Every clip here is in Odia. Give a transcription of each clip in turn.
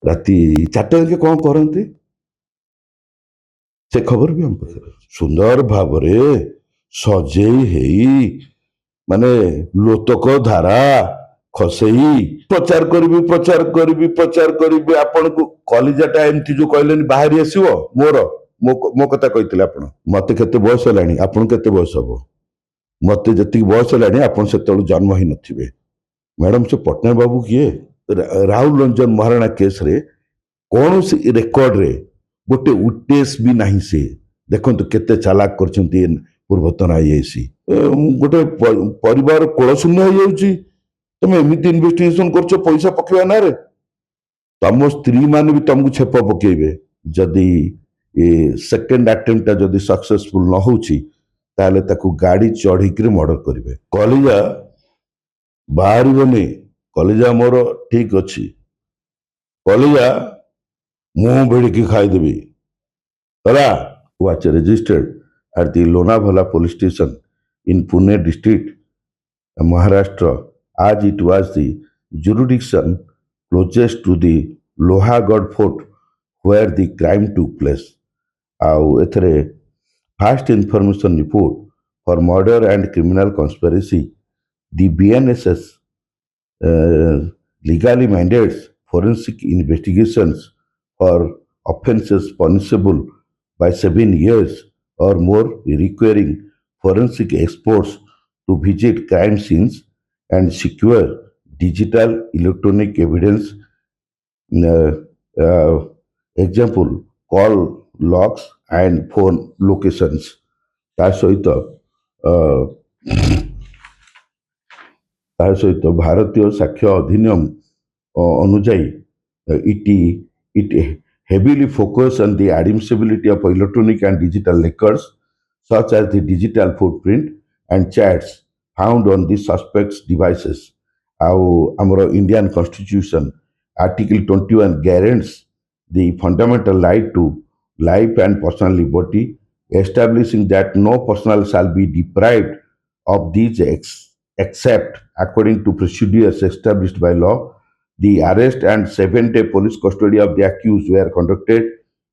ରାତି 4ଟା ଯାକେ କ'ଣ କରନ୍ତି ସେ ଖବର ବି ଆମ ପାଖରେ ଅଛି। ସୁନ୍ଦର ଭାବରେ ସଜେଇ ହେଇ ମାନେ ଲୋତକ ଧାରା ଖସେଇ ପ୍ରଚାର କରିବି ଆପଣଙ୍କୁ କଲିଜାଟା ଏମିତି ଯୋଉ କହିଲେନି ବାହାରି ଆସିବ ମୋ କଥା କହିଥିଲେ ଆପଣ। ମତେ କେତେ ବୟସ ହେଲାଣି, ଆପଣଙ୍କୁ କେତେ ବୟସ ହବ? ମତେ ଯେତିକି ବୟସ ହେଲାଣି ଆପଣ ସେତେବେଳେ ଜନ୍ମ ହିଁ ନଥିବେ। ମ୍ୟାଡାମ ସେ ପଟ୍ଟନାୟକ ବାବୁ କିଏ? ରାହୁଲ ରଞ୍ଜନ ମହାରଣା କେସରେ କୌଣସି ରେକର୍ଡରେ ଗୋଟେ ୱିଟନେସ୍ ବି ନାହିଁ। ସେ ଦେଖନ୍ତୁ କେତେ ଚାଲାକ କରିଛନ୍ତି ପୂର୍ବତନ ଆଇଆଇସି। ଗୋଟେ ପରିବାର କୋଳଶୂନ୍ୟ ହେଇଯାଉଛି। ତମେ ଏମିତି ଇନଭେଷ୍ଟିଗେସନ କରୁଛ ପଇସା ପକେଇବା ନାଁରେ। ତମ ସ୍ତ୍ରୀ ମାନେ ବି ତମକୁ ଛେପ ପକେଇବେ ଯଦି ସେକେଣ୍ଡ ଆଟେମ୍ପଟା ଯଦି ସକ୍ସେସଫୁଲ ନ ହଉଛି ତାହେଲେ ତାକୁ ଗାଡି ଚଢିକିରି ମର୍ଡର କରିବେ। କଲିଜା ବାହାରିବନି। କଲିଜା ମୋର ଠିକ ଅଛି। କଲିଜା ମୁଁ ଭିଡ଼ିକି ଖାଇଦେବି ହେଲା। Was registered at the Lonavala police station in Pune district, Maharashtra, as it was the jurisdiction closest to the Lohagarh fort where the crime took place. ଆଉ ଏଥିରେ first information report for murder and criminal conspiracy the BNSS legally mandates forensic investigations for offenses punishable by 7 years or more, requiring forensic experts to visit crime scenes and secure digital electronic evidence. Uh, uh, example, call logs and phone locations. ତା ସହିତ ଭାରତୀୟ ସାକ୍ଷ୍ୟ ଅଧିନିୟମ ଅନୁଯାୟୀ it heavily focus on the admissibility of electronic and digital records such as the digital footprint and chats found on the suspect's devices. ଆଉ ଆମର Indian constitution article 21 guarantees the fundamental right to life and personal liberty, establishing that no person shall be deprived of these except according to procedures established by law. The arrest and 7-day police custody of the accused were conducted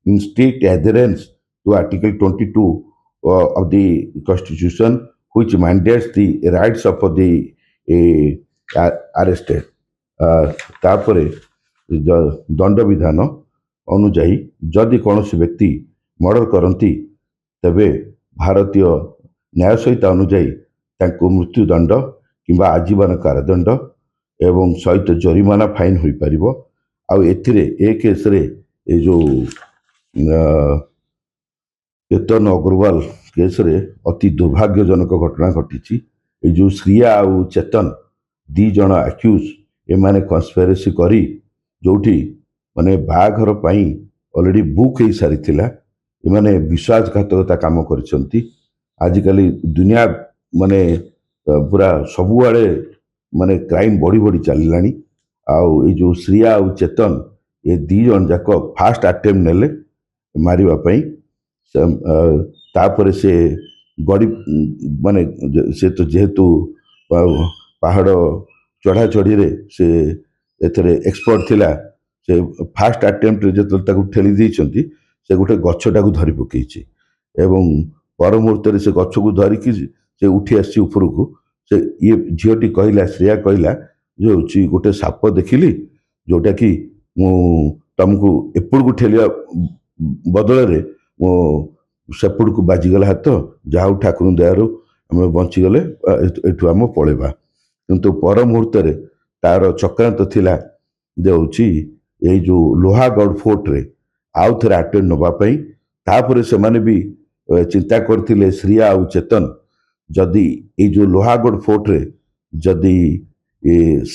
in strict adherence to Article 22 of the Constitution, which mandates the rights of the arrested. ତାପରେ ଦଣ୍ଡ ବିଧାନ ଅନୁଯାୟୀ ଯଦି କୌଣସି ବ୍ୟକ୍ତି ମର୍ଡର କରନ୍ତି ତେବେ ଭାରତୀୟ ନ୍ୟାୟ ସଂହିତା ଅନୁଯାୟୀ ତାଙ୍କୁ ମୃତ୍ୟୁଦଣ୍ଡ କିମ୍ବା ଆଜୀବନ କାରାଦଣ୍ଡ ଏବଂ ସହିତ ଜରିମାନା ଫାଇନ ହୋଇପାରିବ। ଆଉ ଏଥିରେ ଏ କେସରେ ଏ ଯୋଉ କେତନ ଅଗ୍ରୱାଲ କେସରେ ଅତି ଦୁର୍ଭାଗ୍ୟଜନକ ଘଟଣା ଘଟିଛି। ଏଇ ଯୋଉ ଶ୍ରିୟା ଆଉ ଚେତନ ଦି ଜଣ ଆକ୍ୟୁଜ ଏମାନେ କନସ୍ପିରେସି କରି ଯୋଉଠି ମାନେ ବାହାଘର ପାଇଁ ଅଲରେଡି ବୁକ୍ ହେଇସାରିଥିଲା, ଏମାନେ ବିଶ୍ୱାସଘାତକତା କାମ କରିଛନ୍ତି। ଆଜିକାଲି ଦୁନିଆ ମାନେ ପୁରା ସବୁଆଡେ ମାନେ କ୍ରାଇମ ବଢି ବଢି ଚାଲିଲାଣି। ଆଉ ଏଇ ଯୋଉ ଶ୍ରିୟା ଆଉ ଚେତନ ଏ ଦି ଜଣ ଯାକ ଫାଷ୍ଟ ଆଟେମ୍ପ ନେଲେ ମାରିବା ପାଇଁ। ତାପରେ ସେ ଗଡି ମାନେ ସେ ତ ଯେହେତୁ ପାହାଡ ଚଢା ଚଢିରେ ସେ ଏଥିରେ ଏକ୍ସପର୍ଟ ଥିଲା, ସେ ଫାଷ୍ଟ ଆଟେମ୍ପ୍ଟରେ ଯେତେବେଳେ ତାକୁ ଠେଲି ଦେଇଛନ୍ତି ସେ ଗୋଟେ ଗଛଟାକୁ ଧରି ପକେଇଛି ଏବଂ ପର ମୁହୂର୍ତ୍ତରେ ସେ ଗଛକୁ ଧରିକି ସେ ଉଠି ଆସିଛି ଉପରକୁ। ସେ ଇଏ ଝିଅଟି କହିଲା, ଶ୍ରେୟା କହିଲା ଯେ ହଉଛି ଗୋଟେ ସାପ ଦେଖିଲି ଯୋଉଟା କି ମୁଁ ତମକୁ ଏପଟକୁ ଠେଲିବା ବଦଳରେ ମୋ ସେପଟକୁ ବାଜିଗଲା ହାତ, ଯାହା ହଉ ଠାକୁରଙ୍କ ଦୟାରୁ ଆମେ ବଞ୍ଚିଗଲେ, ଏଠୁ ଆମେ ପଳେଇବା। କିନ୍ତୁ ପର ମୁହୂର୍ତ୍ତରେ ତାର ଚକ୍ରାନ୍ତ ଥିଲା ଯେ ହଉଛି ଏଇ ଯୋଉ ଲୋହାଗଡ଼ ଫୋର୍ଟରେ ଆଉ ଥରେ ଆଟେମ୍ପ ନେବା ପାଇଁ। ତାପରେ ସେମାନେ ବି ଚିନ୍ତା କରିଥିଲେ ଶ୍ରିୟା ଆଉ ଚେତନ ଯଦି ଏଇ ଯୋଉ ଲୋହାଗଡ଼ ଫୋର୍ଟରେ ଯଦି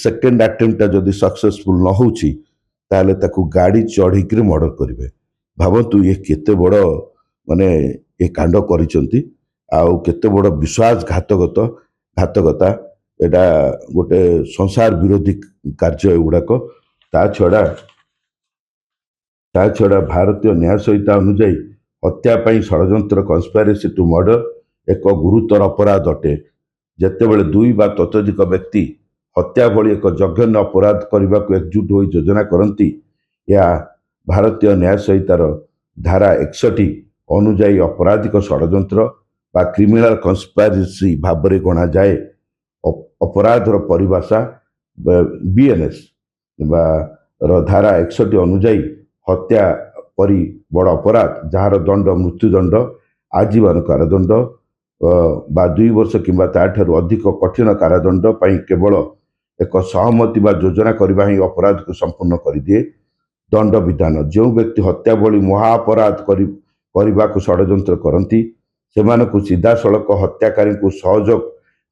ସେକେଣ୍ଡ ଆଟେମ୍ପଟା ଯଦି ସକ୍ସେସଫୁଲ ନ ହଉଛି ତାହେଲେ ତାକୁ ଗାଡି ଚଢିକିରି ମର୍ଡର କରିବେ। ଭାବନ୍ତୁ ଇଏ କେତେ ବଡ ମାନେ ଏ କାଣ୍ଡ କରିଛନ୍ତି ଆଉ କେତେ ବଡ ଘାତକତା। ଏଟା ଗୋଟେ ସଂସାର ବିରୋଧୀ କାର୍ଯ୍ୟ ଏଗୁଡାକ। ତା ଛଡା ଭାରତୀୟ ନ୍ୟାୟ ସଂହିତା ଅନୁଯାୟୀ ହତ୍ୟା ପାଇଁ ଷଡ଼ଯନ୍ତ୍ର କନସ୍ପାଇରେସି ଟୁ ମର୍ଡର ଏକ ଗୁରୁତର ଅପରାଧ ଅଟେ। ଯେତେବେଳେ ଦୁଇ ବା ତତୋଧିକ ବ୍ୟକ୍ତି ହତ୍ୟା ଭଳି ଏକ ଜଘନ୍ୟ ଅପରାଧ କରିବାକୁ ଏକଜୁଟ ହୋଇ ଯୋଜନା କରନ୍ତି, ଏହା ଭାରତୀୟ ନ୍ୟାୟ ସଂହିତାର ଧାରା 61 ଅନୁଯାୟୀ ଅପରାଧିକ ଷଡ଼ଯନ୍ତ୍ର ବା କ୍ରିମିନାଲ କନ୍ସପାରେସି ଭାବରେ ଗଣାଯାଏ। ଅପରାଧର ପରିଭାଷା ବିଏନ୍ଏସ୍ ବା ଧାରା 61 ଅନୁଯାୟୀ ହତ୍ୟା ପରି ବଡ଼ ଅପରାଧ ଯାହାର ଦଣ୍ଡ ମୃତ୍ୟୁଦଣ୍ଡ, ଆଜୀବନ କାରାଦଣ୍ଡ ବା 2 ବର୍ଷ କିମ୍ବା ତାଠାରୁ ଅଧିକ କଠିନ କାରାଦଣ୍ଡ ପାଇଁ କେବଳ ଏକ ସହମତି ବା ଯୋଜନା କରିବା ହିଁ ଅପରାଧକୁ ସମ୍ପୂର୍ଣ୍ଣ କରିଦିଏ। ଦଣ୍ଡ ବିଧାନ: ଯେଉଁ ବ୍ୟକ୍ତି ହତ୍ୟା ଭଳି ମହାଅପରାଧ କରିବାକୁ ଷଡ଼ଯନ୍ତ୍ର କରନ୍ତି ସେମାନଙ୍କୁ ସିଧାସଳଖ ହତ୍ୟାକାରୀଙ୍କୁ ସହଯୋଗ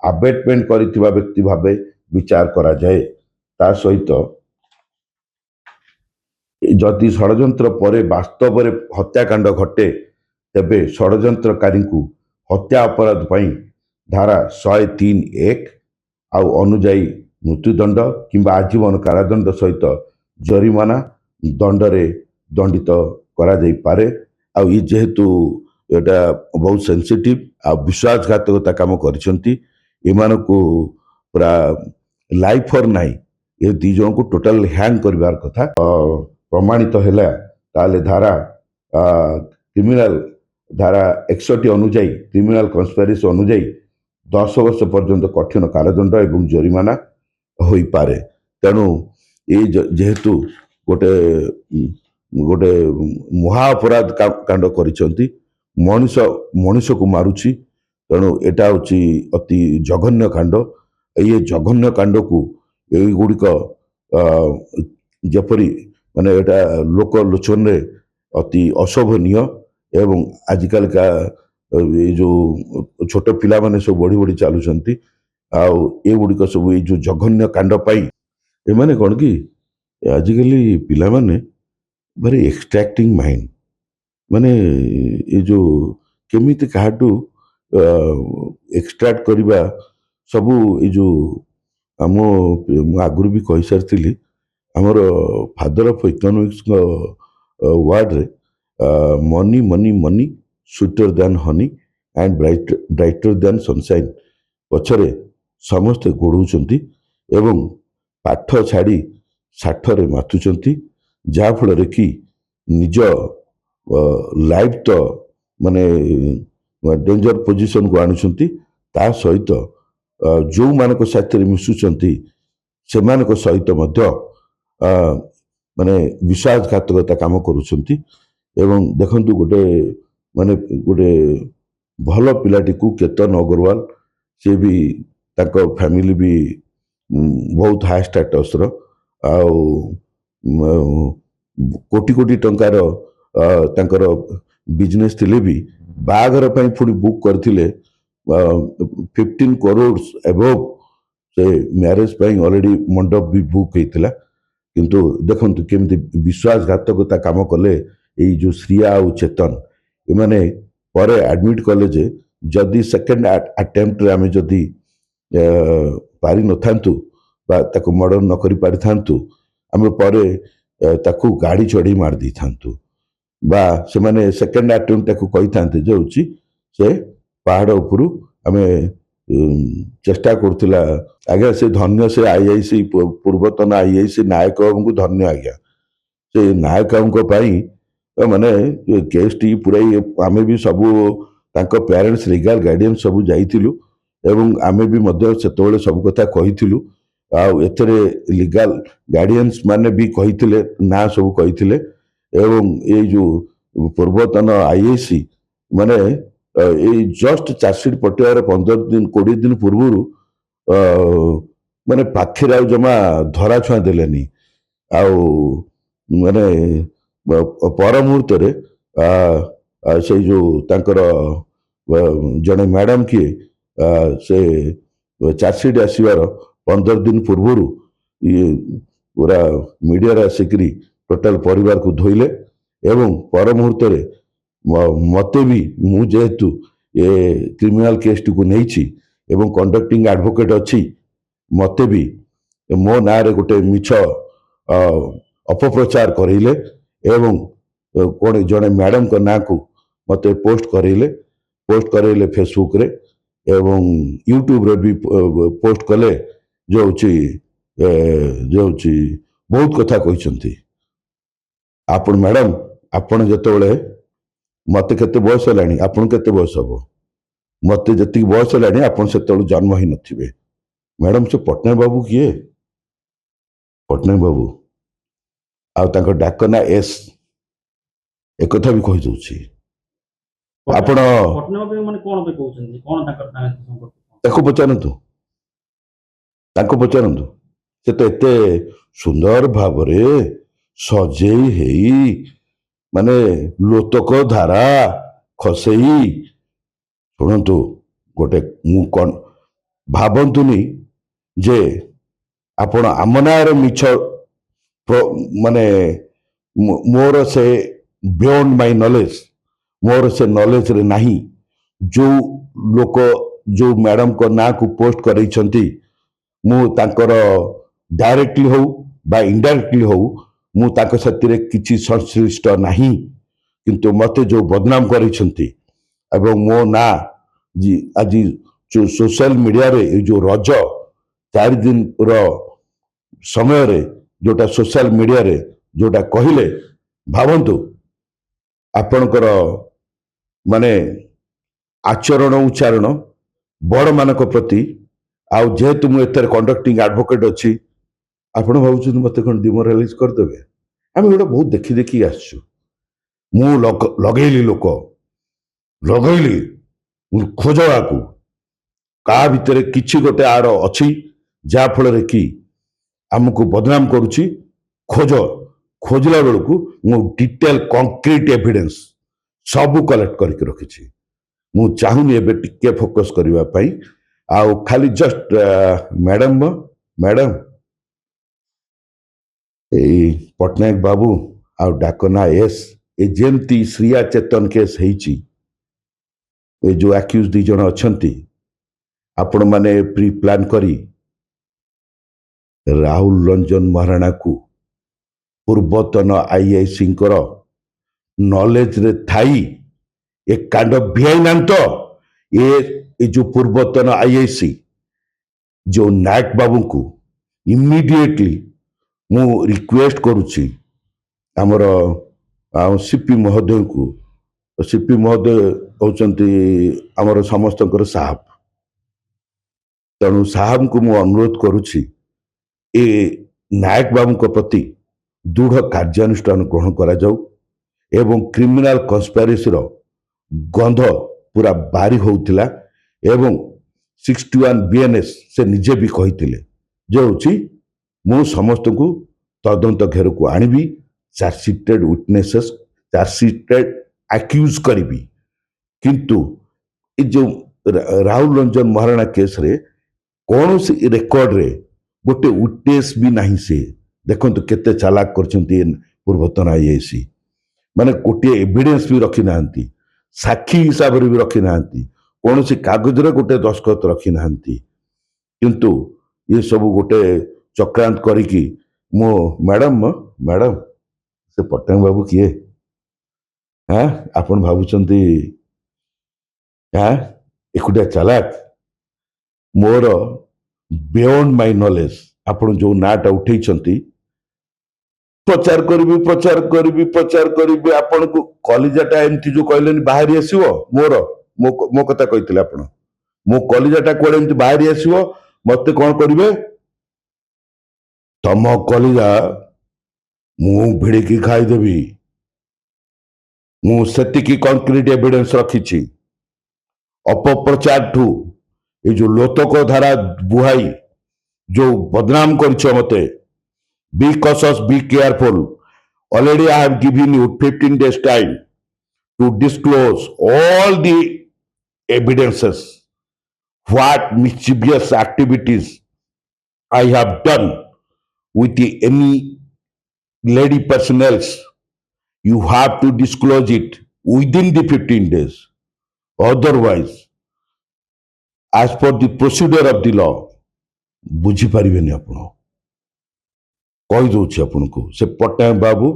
ଆବେଟମେଣ୍ଟ କରିଥିବା ବ୍ୟକ୍ତି ଭାବେ ବିଚାର କରାଯାଏ। ତା ସହିତ ଯଦି ଷଡ଼ଯନ୍ତ୍ର ପରେ ବାସ୍ତବରେ ହତ୍ୟାକାଣ୍ଡ ଘଟେ ତେବେ ଷଡ଼ଯନ୍ତ୍ରକାରୀଙ୍କୁ ହତ୍ୟା ଅପରାଧ ପାଇଁ ଧାରା 103(1) ଆଉ ଅନୁଯାୟୀ ମୃତ୍ୟୁଦଣ୍ଡ କିମ୍ବା ଆଜୀବନ କାରାଦଣ୍ଡ ସହିତ ଜରିମାନା ଦଣ୍ଡରେ ଦଣ୍ଡିତ କରାଯାଇପାରେ। ଆଉ ଯେହେତୁ ଏଟା ବହୁତ ସେନ୍ସିଟିଭ ଆଉ ବିଶ୍ୱାସଘାତକତା କାମ କରିଛନ୍ତି, ଏମାନଙ୍କୁ ପୁରା ଲାଇଫ୍ ଫର୍ ନାହିଁ, ଏ ଦି ଜଣଙ୍କୁ ଟୋଟାଲ ହ୍ୟାଙ୍ଗ କରିବାର କଥା ପ୍ରମାଣିତ ହେଲା ତାହେଲେ କ୍ରିମିନାଲ ଧାରା 61 ଅନୁଯାୟୀ କ୍ରିମିନାଲ କନ୍ସପାରେସି ଅନୁଯାୟୀ 10 ବର୍ଷ ପର୍ଯ୍ୟନ୍ତ କଠିନ କାରାଦଣ୍ଡ ଏବଂ ଜରିମାନା ହୋଇପାରେ। ତେଣୁ ଏଇ ଯେହେତୁ ଗୋଟେ ଗୋଟେ ମହା ଅପରାଧ କାଣ୍ଡ କରିଛନ୍ତି, ମଣିଷକୁ ମାରୁଛି, ତେଣୁ ଏଟା ହଉଛି ଅତି ଜଘନ୍ୟ କାଣ୍ଡ। ଏଇ ଜଘନ୍ୟ କାଣ୍ଡକୁ ଏଇଗୁଡ଼ିକ ଯେପରି ମାନେ ଏଟା ଲୋକ ଲୋଚନରେ ଅତି ଅଶୋଭନୀୟ ଏବଂ ଆଜିକାଲିକା ଏଇ ଯୋଉ ଛୋଟ ପିଲାମାନେ ସବୁ ବଢି ବଢି ଚାଲୁଛନ୍ତି ଆଉ ଏଗୁଡ଼ିକ ସବୁ ଏଇ ଯୋଉ ଜଘନ୍ୟ କାଣ୍ଡ ପାଇଁ ଏମାନେ କ'ଣ କି ଆଜିକାଲି ପିଲାମାନେ ଭାରି ଏକ୍ସଟ୍ରାକ୍ଟିଂ ମାଇଣ୍ଡ, ମାନେ ଏ ଯୋଉ କେମିତି କାହାଠୁ ଏକ୍ସଟ୍ରାକ୍ଟ କରିବା ସବୁ ଏଇ ଯୋଉ ମୁଁ ଆଗରୁ ବି କହିସାରିଥିଲି, ଆମର ଫାଦର ଅଫ୍ ଇକୋନୋମିକ୍ସଙ୍କ ୱାର୍ଡରେ money money money sweeter than honey and brighter than sunshine ପଛରେ ସମସ୍ତେ ଗୋଡ଼ଉଛନ୍ତି ଏବଂ ପାଠ ଛାଡ଼ି ଷାଠରେ ମାତୁଛନ୍ତି, ଯାହାଫଳରେ କି ନିଜ ଲାଇଫ୍ ତ ମାନେ ଡେଞ୍ଜର ପୋଜିସନକୁ ଆଣୁଛନ୍ତି। ତା ସହିତ ଯେଉଁମାନଙ୍କ ସାଥିରେ ମିଶୁଛନ୍ତି ସେମାନଙ୍କ ସହିତ ମଧ୍ୟ ମାନେ ବିଶ୍ୱାସଘାତକତା କାମ କରୁଛନ୍ତି। ଏବଂ ଦେଖନ୍ତୁ ଗୋଟେ ଭଲ ପିଲାଟିକୁ କେତନ ଅଗ୍ରୱାଲ, ସିଏ ବି ତାଙ୍କ ଫ୍ୟାମିଲି ବି ବହୁତ ହାଇ ଷ୍ଟାଟସର ଆଉ କୋଟି କୋଟି ଟଙ୍କାର ତାଙ୍କର ବିଜନେସ୍ ଥିଲେ ବି ବାହାଘର ପାଇଁ ପୁଣି ବୁକ୍ କରିଥିଲେ 15 crores ଏବୋଭ ସେ ମ୍ୟାରେଜ ପାଇଁ ଅଲରେଡି ମଣ୍ଡପ ବି ବୁକ୍ ହେଇଥିଲା। କିନ୍ତୁ ଦେଖନ୍ତୁ କେମିତି ବିଶ୍ୱାସଘାତକତା କାମ କଲେ ଏଇ ଯୋଉ ଶ୍ରିୟା ଆଉ ଚେତନ, ଏମାନେ ପରେ ଆଡମିଟ୍ କଲେ ଯେ ଯଦି ସେକେଣ୍ଡ ଆଟେମ୍ପ୍ଟରେ ଆମେ ଯଦି ପାରିନଥାନ୍ତୁ ବା ତାକୁ ମର୍ଡର ନ କରି ପାରିଥାନ୍ତୁ, ଆମେ ପରେ ତାକୁ ଗାଡ଼ି ଚଢ଼େଇ ମାରି ଦେଇଥାନ୍ତୁ ବା ସେମାନେ ସେକେଣ୍ଡ ଆଟେମ୍ପ୍ଟଟାକୁ କହିଥାନ୍ତେ ଯେ ହଉଛି ସେ ପାହାଡ଼ ଉପରୁ ଆମେ ଚେଷ୍ଟା କରୁଥିଲା। ଆଜ୍ଞା ସେ ଧନ୍ୟ, ସେ ଆଇଆଇସି ପୂର୍ବତନ ଆଇଆଇସି ନାୟକ ବାବୁଙ୍କୁ ଧନ୍ୟ ଆଜ୍ଞା, ସେ ନାୟକ ବାବୁଙ୍କ ପାଇଁ ମାନେ କେସ୍ଟି ପୁରାଇ ଆମେ ବି ସବୁ ତାଙ୍କ ପ୍ୟାରେଣ୍ଟସ୍ ଲିଗାଲ ଗାର୍ଡିଆନ୍ ସବୁ ଯାଇଥିଲୁ ଏବଂ ଆମେ ବି ମଧ୍ୟ ସେତେବେଳେ ସବୁ କଥା କହିଥିଲୁ। ଆଉ ଏଥିରେ ଲିଗାଲ ଗାର୍ଡିଆନ୍ସ ମାନେ ବି କହିଥିଲେ, ନାଁ ସବୁ କହିଥିଲେ ଏବଂ ଏଇ ଯୋଉ ପୂର୍ବତନ ଆଇଆଇସି ମାନେ ଏଇ ଜଷ୍ଟ ଚାର୍ଜସିଟ୍ ପକେଇବାର 15 ଦିନ 20 ଦିନ ପୂର୍ବରୁ ମାନେ ପାଖରେ ଆଉ ଜମା ଧରାଛୁଆଁ ଦେଲେନି। ଆଉ ମାନେ ପର ମୁହୂର୍ତ୍ତରେ ସେଇ ଯୋଉ ତାଙ୍କର ଜଣେ ମ୍ୟାଡାମ କିଏ ସେ ଚାର୍ଜସିଟ୍ ଆସିବାର 15 ଦିନ ପୂର୍ବରୁ ଇଏ ପୁରା ମିଡ଼ିଆରେ ଆସିକରି ଟୋଟାଲ ପରିବାରକୁ ଧୋଇଲେ ଏବଂ ପର ମୁହୂର୍ତ୍ତରେ ମତେ ବି, ମୁଁ ଯେହେତୁ ଏ କ୍ରିମିନାଲ କେସ୍ଟିକୁ ନେଇଛି ଏବଂ କଣ୍ଡକ୍ଟିଂ ଆଡଭୋକେଟ ଅଛି, ମତେ ବି ମୋ ନାଁରେ ଗୋଟେ ମିଛ ଅପପ୍ରଚାର କରେଇଲେ ଏବଂ କଣ ଜଣେ ମ୍ୟାଡମଙ୍କ ନାଁକୁ ମତେ ପୋଷ୍ଟ କରେଇଲେ ଫେସବୁକରେ ଏବଂ ୟୁଟ୍ୟୁବରେ ବି ପୋଷ୍ଟ କଲେ, ଯେ ହଉଛି ବହୁତ କଥା କହିଛନ୍ତି। ଆପଣ ମ୍ୟାଡ଼ାମ ଆପଣ ଯେତେବେଳେ ମତେ କେତେ ବୟସ ହେଲାଣି ଆପଣଙ୍କୁ କେତେ ବୟସ ହବ ମତେ ଯେତିକି ବୟସ ହେଲାଣି ଆପଣ ସେତେବେଳେ ଜନ୍ମ ହେଇନଥିବେ ମ୍ୟାଡ଼ାମ ସେ ପଟ୍ଟନାୟକ ବାବୁ କିଏ ପଟ୍ଟନାୟକ ବାବୁ ଆଉ ତାଙ୍କ ଡାକ ନା ଏସ୍ ଏକଥା ବି କହିଦଉଛି ଆପଣ ତାକୁ ପଚାରନ୍ତୁ ସେ ତ ଏତେ ସୁନ୍ଦର ଭାବରେ ସଜେଇ ହେଇ ମାନେ ଲୋତକ ଧାରା ଖସେଇ ଶୁଣନ୍ତୁ ଗୋଟେ ମୁଁ କଣ ଭାବନ୍ତୁନି ଯେ ଆପଣ ଆମ ନାଁରେ ମିଛ ମାନେ ମୋର ସେ ବିୟଣ୍ଡ ମାଇ ନଲେଜ ମୋର ସେ ନଲେଜରେ ନାହିଁ ଯୋଉ ଲୋକ ଯୋଉ ମ୍ୟାଡମଙ୍କ ନାଁକୁ ପୋଷ୍ଟ କରେଇଛନ୍ତି ମୁଁ ତାଙ୍କର ଡାଇରେକ୍ଟଲି ହଉ ବା ଇନଡାଇରେକ୍ଟଲି ହଉ ମୁଁ ତାଙ୍କ ସାଥିରେ କିଛି ସଂଶ୍ଳିଷ୍ଟ ନାହିଁ କିନ୍ତୁ ମତେ ଯୋଉ ବଦନାମ କରିଛନ୍ତି ଏବଂ ମୋ ନାଁ ଆଜି ସୋସିଆଲ ମିଡିଆରେ ଏଇ ଯୋଉ ରଜ 4 ଦିନର ସମୟରେ ଯୋଉଟା ସୋସିଆଲ ମିଡିଆରେ ଯୋଉଟା କହିଲେ ଭାବନ୍ତୁ ଆପଣଙ୍କର ମାନେ ଆଚରଣ ଉଚ୍ଚାରଣ ବଡ଼ମାନଙ୍କ ପ୍ରତି ଆଉ ଯେହେତୁ ମୁଁ ଏଥିରେ କଣ୍ଡକ୍ଟିଂ ଆଡଭୋକେଟ ଅଛି ଆପଣ ଭାବୁଛନ୍ତି ମତେ କଣ ଡିମୋରାଲାଇଜ କରିଦେବେ ଆମେ ଗୋଟେ ବହୁତ ଦେଖି ଦେଖି ଆସିଛୁ ମୁଁ ଲଗେଇଲି ଲୋକ ଲଗେଇଲି ଖୋଜବାକୁ କାହା ଭିତରେ କିଛି ଗୋଟେ ଆର ଅଛି ଯାହା ଫଳରେ କି ଆମକୁ ବଦନାମ କରୁଛି ଖୋଜିଲା ବେଳକୁ ମୁଁ ଡିଟେଲ କଂକ୍ରିଟ ଏଭିଡେନ୍ସ ସବୁ କଲେକ୍ଟ କରିକି ରଖିଛି ମୁଁ ଚାହୁଁନି ଏବେ ଟିକେ ଫୋକସ କରିବା ପାଇଁ ଆଉ ଖାଲି ଜଷ୍ଟ ମ୍ୟାଡମ ଏଇ ପଟ୍ଟନାୟକ ବାବୁ ଆଉ ଡାକନା ଏସ୍ ଏ ଯେମିତି ଶ୍ରିୟା ଚେତନ କେସ୍ ହେଇଛି ଏ ଯୋଉ ଆକ୍ୟୁଜ 2 ଜଣ ଅଛନ୍ତି ଆପଣ ମାନେ ପ୍ରି ପ୍ଲାନ କରି ରାହୁଲ ରଞ୍ଜନ ମହାରାଣାକୁ ପୂର୍ବତନ ଆଇଆଇସିଙ୍କର ନଲେଜରେ ଥାଇ ଏ କାଣ୍ଡ ଭିଆଇନାହାନ୍ତି ତ ଏ ଯୋଉ ପୂର୍ବତନ ଆଇଆଇସି ଯୋଉ ନାୟକ ବାବୁଙ୍କୁ ଇମିଡିଏଟଲି ମୁଁ ରିକ୍ୱେଷ୍ଟ କରୁଛି ଆମର ସିପି ମହୋଦୟଙ୍କୁ ସିପି ମହୋଦୟ ହଉଛନ୍ତି ଆମର ସମସ୍ତଙ୍କର ସାହାବ ତେଣୁ ସାହାବଙ୍କୁ ମୁଁ ଅନୁରୋଧ କରୁଛି ଏ ନାୟକ ବାବୁଙ୍କ ପ୍ରତି ଦୃଢ କାର୍ଯ୍ୟାନୁଷ୍ଠାନ ଗ୍ରହଣ କରାଯାଉ ଏବଂ କ୍ରିମିନାଲ କନ୍ସପାରେସିର ଗନ୍ଧ ପୁରା ବାରି ହଉଥିଲା ଏବଂ 61 ବିଏନଏସ୍ ସେ ନିଜେ ବି କହିଥିଲେ ଯେ ହଉଛି ମୁଁ ସମସ୍ତଙ୍କୁ ତଦନ୍ତ ଘେରକୁ ଆଣିବି ଚାର୍ଜସିଟେଡ ୱିଟନେସେସ୍ ଚାର୍ଜସିଟେଡ ଆକ୍ୟୁଜ କରିବି କିନ୍ତୁ ଏ ଯୋଉ ରାହୁଲ ରଞ୍ଜନ ମହାରାଣା କେସରେ କୌଣସି ରେକର୍ଡରେ ଗୋଟେ ୱିଟନେସ୍ ବି ନାହିଁ ସେ ଦେଖନ୍ତୁ କେତେ ଚାଲାକ କରିଛନ୍ତି ପୂର୍ବତନ ଆଇଆଇସି ମାନେ ଗୋଟିଏ ଏଭିଡେନ୍ସ ବି ରଖିନାହାନ୍ତି ସାକ୍ଷୀ ହିସାବରେ ବି ରଖିନାହାନ୍ତି କୌଣସି କାଗଜରେ ଗୋଟେ ଦସ୍ତଖତ ରଖିନାହାନ୍ତି କିନ୍ତୁ ଏ ସବୁ ଗୋଟେ ଚକ୍ରାନ୍ତ କରିକି ମୋ ମ୍ୟାଡମ ସେ ପଟ୍ଟନାୟକ ବାବୁ କିଏ ଆପଣ ଭାବୁଛନ୍ତି ଏକୁଟିଆ ଚାଲାକ ମୋର ବିୟଣ୍ଡ ମାଇ ନଲେଜ ଆପଣ ଯୋଉ ନାଁଟା ଉଠେଇଛନ୍ତି ପ୍ରଚାର କରିବି ଆପଣଙ୍କୁ କଲିଜାଟା ଏମିତି ଯୋଉ କହିଲେନି ବାହାରି ଆସିବ ମୋ କଥା କହିଥିଲେ ଆପଣ ମୋ କଲିଜାଟା କୁଆଡେ ଏମିତି ବାହାରି ଆସିବ ମତେ କଣ କରିବେ ତମ କଲିଜା ମୁଁ ଭିଡିକି ଖାଇଦେବି ମୁଁ ସେତିକି କଂକ୍ରିଟ ଏଭିଡେନ୍ସ ରଖିଛି ଅପପ୍ରଚାରଠୁ ଏ ଯୋଉ ଲୋତକ ଧାରା ବୁହାଇ ଯୋଉ ବଦନାମ କରିଛ ମତେ be cautious be careful already I have given you 15 days time to disclose all the evidences what mischievous activities I have done with any lady personnel you have to disclose it within the 15 days otherwise as per the procedure of the law ବୁଝିପାରିବେନି ଆପଣ କହିଦଉଛି ଆପଣଙ୍କୁ ସେ ପଟ୍ଟନାୟକ ବାବୁ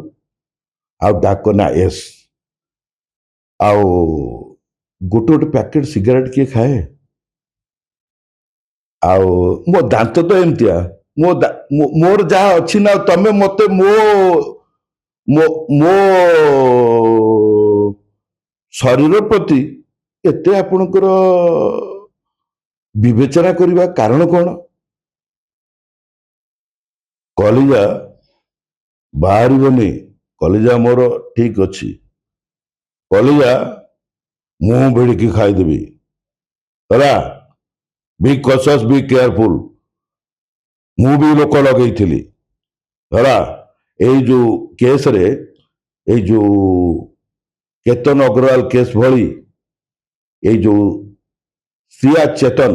ଆଉ ଡାକ ନା ଏସ୍ ଆଉ ଗୋଟେ ପ୍ୟାକେଟ ସିଗାରେଟ କିଏ ଖାଏ ଆଉ ମୋ ଦାନ୍ତ ତ ଏମିତିଆ ମୋର ଯାହା ଅଛି ନା ତମେ ମତେ ମୋ ମୋ ଶରୀର ପ୍ରତି ଏତେ ଆପଣଙ୍କର ବିବେଚନା କରିବା କାରଣ କଣ? କଲିଜା ବାହାରିବନି, କଲିଜା ମୋର ଠିକ ଅଛି, କଲିଜା ମୁଁ ଭିଡ଼ିକି ଖାଇଦେବି ହେଲା। ବି କସସ୍ ବି କେୟାରଫୁଲ। ମୁଁ ବି ଲୋକ ଲଗେଇଥିଲି ହେଲା। ଏଇ ଯୋଉ କେସରେ, ଏଇ ଯୋଉ କେତନ ଅଗ୍ରୱାଲ କେସ୍ ଭଳି ଏଇ ଯୋଉ ସିଆ ଚେତନ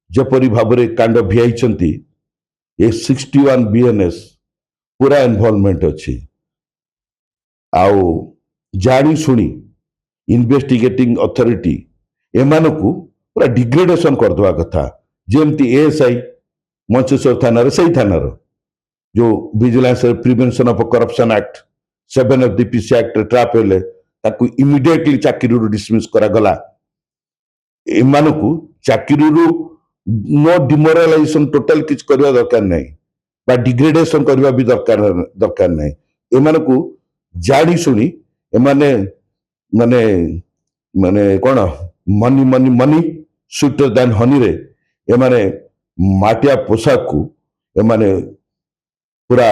ଯେପରି ଭାବରେ କାଣ୍ଡ ଭିଆଇଛନ୍ତି, ଏ 61 ବିଏନଏସ୍ ପୁରା ଇନଭଲଭମେଣ୍ଟ ଅଛି। ଆଉ ଜାଣି ଶୁଣି ଇନଭେଷ୍ଟିଗେଟିଂ ଅଥରିଟି ଏମାନଙ୍କୁ ପୁରା ଡିଗ୍ରେଡେସନ କରିଦେବା କଥା। ଯେମିତି ଏଏସଆଇ ମଞ୍ଚେଶ୍ୱର ଥାନାରେ, ସେଇ ଥାନାର ଯୋଉ vigilance prevention of corruption act 7 of the PC ଆକ୍ଟରେ ଟ୍ରାପ୍ ହେଲେ ତାକୁ ଇମିଡିଏଟଲି ଚାକିରିରୁ ଡିସମିସ୍ କରାଗଲା। ଏମାନଙ୍କୁ ଚାକିରିରୁ नो डिमोरालाइजेशन टोटाल किछ करवा दरकार नहीं, बा डिग्रेडेशन करवा भी दरकार नहीं। एमानकु जानी सुनी एमाने माने माने कौन money money money sweeter than honey रे एमाने माटिया पोशाक को एमाने पूरा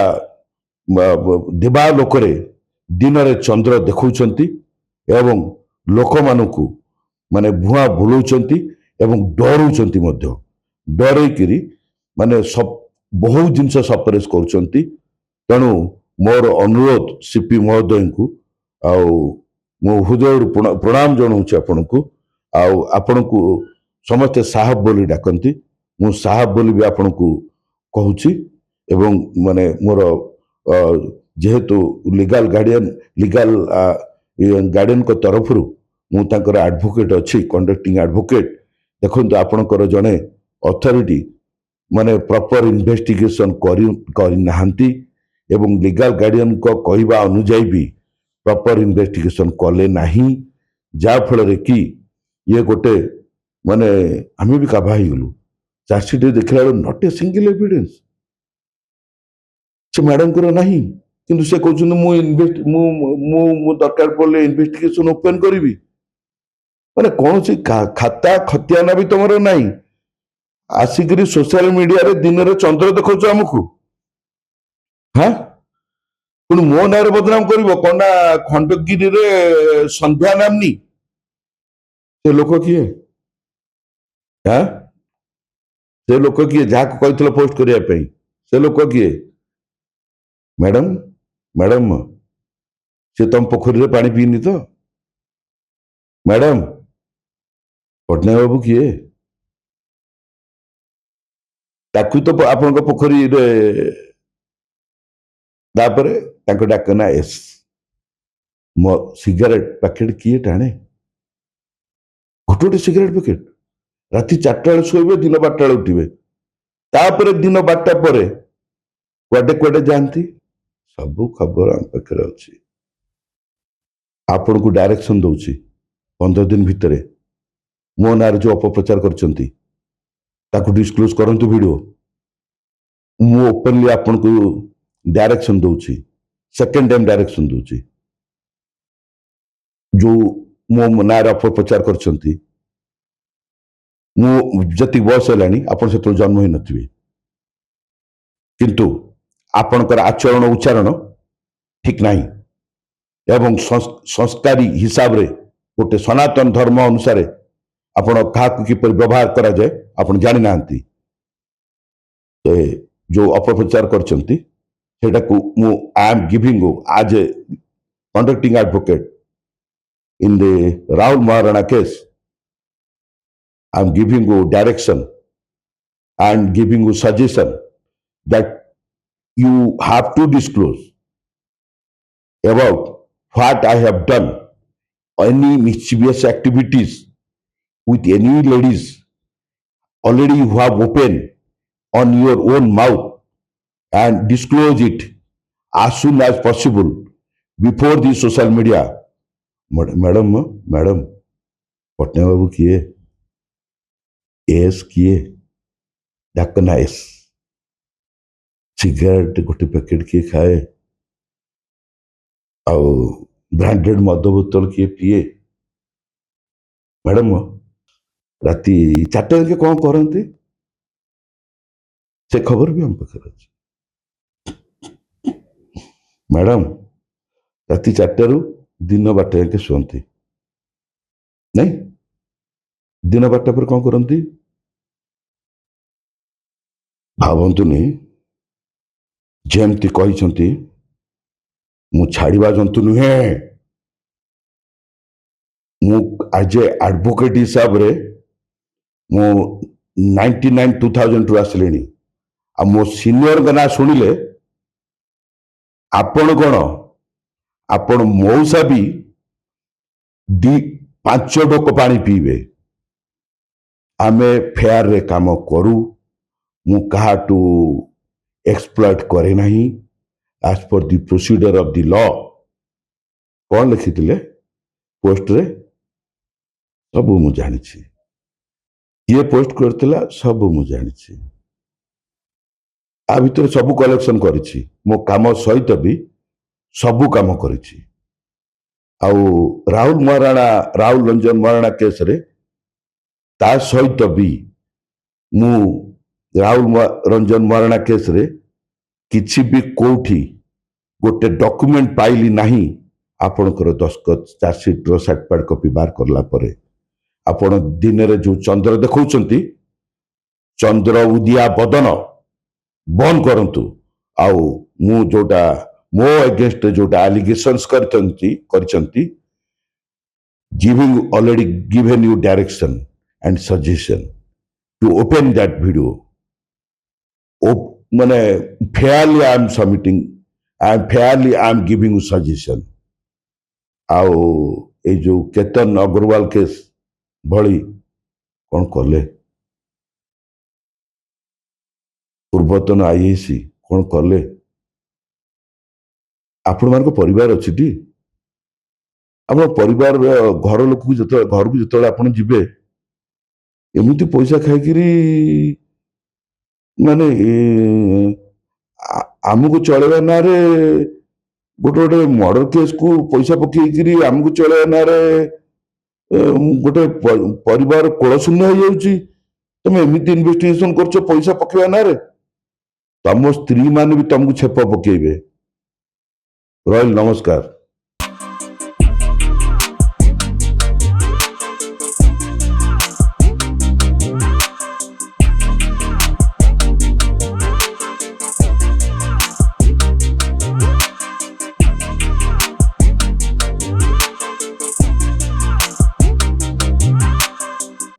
दिबा लोकरे दिन रे चंद्र देखौचंती एवं लोक मानकु माने भुआ बुलौचंती एवं डरौचंती मध्य। डरैकिरी माने सब बहुत जिनस सप्रेस करुचंती। तेणु मोर अनुरोध सीपी महोदय को आउ मो हृदय प्रणाम जनाऊँ आपण को। आपण को समस्ते साहब बोली डाकती, मु साहब बोली भी आपण को कहूची। एवं माने मोर जेहेतु लीगल गार्डियन को तरफ मु तांकर एडवोकेट अच्छी, कंडक्टिंग एडवोकेट। देखो आपणकर जड़े अथॉरिटी माने प्रॉपर इन्वेस्टिगेशन करनाहांती एवं लीगल गार्डियन को कहवा अनुजाई भी प्रॉपर इन्वेस्टिगेशन कले नहीं, जा फल कि ये गोटे माने आम भी काबा गलु। चार्जसीट देखला नॉट ए सिंगल एविडेंस से मैडम को नहीं, किंतु से कहते मु दरकार पड़े इन्वेस्टिगेशन ओपन करी माने कौन सी खाता खतियाना भी तुम नहीं। आसिक सोशल मीडिया रे दिन रे चंद्र देखो आमको हाँ पुणी मो ना बदनाम कर कौन ना खंडगिरी रे संध्या नामनी से लोक किए हाँ से लोक किए जहाँ कहते पोस्ट करने से लोक किए मैडम मैडम से तुम पोखरी रे पानी पीनी तो मैडम पटनायक बाबू किए ताकू तो आपण पोखरी डाक ना एस मो सिगरेट पैकेट किए टाणे गोटे गोटे सिगरेट पैकेट राति 4टा बेले शोबे दिन 12टा बेले उठे तापर दिन 12टा पर कुआडे कुआडे जाती सब खबर आम पाखे अच्छी। आपण को डायरेक्शन दौची 15 दिन भितर मो ना जो अपप्रचार कर डिस्क्लोज करंतु वीडियो मु ओपनली आपण को डायरेक्शन दौची, सेकेंड टाइम डायरेक्शन दौची। जो मो ना अपप्रचार करछंती मु जति बयस है आपण से जन्म ही नथिबे, किंतु आपणकर आचरण उच्चारण ठीक नहीं एवं संस्कारी हिसाब रे गोटे सनातन धर्म अनुसार आपण क्या किपर व्यवहार करा जाए आपण जानी नांती। जो अपप्रचार करछंती सेटा को मु आई एम गिविंग आज a conducting advocate in the Rahul Maharana case. I am giving direction and giving you suggestion that you have to disclose about what I have done, any mischievous activities with any ladies already you have opened on your own mouth and disclose it as soon as possible before the social media. Madam madam Patna बाबू किए एस किए डाकना एस सिगरेट गोटे पैकेट किए खाए ଆଉ ବ୍ରାଣ୍ଡେଡ୍ ମଦ ବୋତଲ କିଏ ପିଏ? ମ୍ୟାଡ଼ାମ ରାତି 4ଟା ଯାକେ କ'ଣ କରନ୍ତି ସେ ଖବର ବି ଆମ ପାଖରେ ଅଛି। ମ୍ୟାଡ଼ାମ ରାତି 4ଟାରୁ ଦିନ 12ଟା ଯାକେ ଶୁଅନ୍ତି ନାଇଁ? ଦିନ 12ଟା ପରେ କ'ଣ କରନ୍ତି ଭାବନ୍ତୁନି। ଯେମିତି କହିଛନ୍ତି ମୁଁ ଛାଡ଼ିବା ଜନ୍ତୁ ନୁହେଁ। ମୁଁ ଆଜ ଏ ଆଡଭୋକେଟ ହିସାବରେ ମୁଁ 99 2000 ଆସିଲିଣି। ଆଉ ମୋ ସିନିୟରଙ୍କ ନାଁ ଶୁଣିଲେ ଆପଣ କ'ଣ ଆପଣ ମଉସା ବି 5 ଡୋକ ପାଣି ପିଇବେ। ଆମେ ଫେୟାରରେ କାମ କରୁ। ମୁଁ କାହାଠୁ ଏକ୍ସପ୍ଲଏଟ୍ କରେ ନାହିଁ। As per the procedure of the law. କ'ଣ ଲେଖିଥିଲେ ପୋଷ୍ଟରେ ସବୁ ମୁଁ ଜାଣିଛି। କିଏ ପୋଷ୍ଟ କରିଥିଲା ସବୁ ମୁଁ ଜାଣିଛି। ଆ ଭିତରେ ସବୁ କଲେକ୍ସନ କରିଛି। ମୋ କାମ ସହିତ ବି ସବୁ କାମ କରିଛି। ଆଉ ରାହୁଲ ରଞ୍ଜନ ମହାରାଣା କେସରେ ତା ସହିତ ବି ମୁଁ ରାହୁଲ ରଞ୍ଜନ ମହାରାଣା କେସରେ କିଛି ବି କୋଉଠି ଗୋଟେ ଡକୁମେଣ୍ଟ ପାଇଲି ନାହିଁ। ଆପଣଙ୍କର ଦସ୍ତଖତ ଚାର୍ଜସିଟ୍ର ସାର୍ଟିଫାଇଡ୍ କପି ବାହାର କଲା ପରେ ଆପଣ ଦିନରେ ଯୋଉ ଚନ୍ଦ୍ର ଦେଖାଉଛନ୍ତି ଚନ୍ଦ୍ର ଉଦିଆ ବଦନ ବନ୍ଦ କରନ୍ତୁ। ଆଉ ମୁଁ ଯୋଉଟା ମୋ ଏଗେନ୍ଷ୍ଟରେ ଯୋଉଟା ଆଲିଗେସନ୍ସ କରିଛନ୍ତି already given you direction and suggestion to open that video. ମାନେ fairly I am submitting and fairly I am giving you suggestion. ଆଉ ଏଇ ଯୋଉ କେତନ ଅଗ୍ରୱାଲ କେସ୍ ଭଳି କ'ଣ କଲେ ପୂର୍ବତନ ଆଇଏସି କ'ଣ କଲେ? ଆପଣମାନଙ୍କ ପରିବାର ଅଛି ଟି? ଆପଣ ପରିବାର ଘର ଲୋକକୁ ଯେତେବେଳେ ଆପଣ ଯିବେ ଏମିତି ପଇସା ଖାଇକିରି ମାନେ ଆମକୁ ଚଳେଇବା ନାଁରେ ଗୋଟେ ମର୍ଡର କେସ୍କୁ ପଇସା ପକେଇକିରି ଆମକୁ ଚଳେଇବା ନାଁରେ ଗୋଟେ ପରିବାର କୋଳଶୂନ୍ୟ ହେଇଯାଉଛି। ତମେ ଏମିତି ଇନଭେଷ୍ଟିଗେସନ କରୁଛ ପଇସା ପକେଇବା ନାଁରେ। ତମ ସ୍ତ୍ରୀ ମାନେ ବି ତମକୁ ଛେପ ପକେଇବେ। ରହିଲି, ନମସ୍କାର।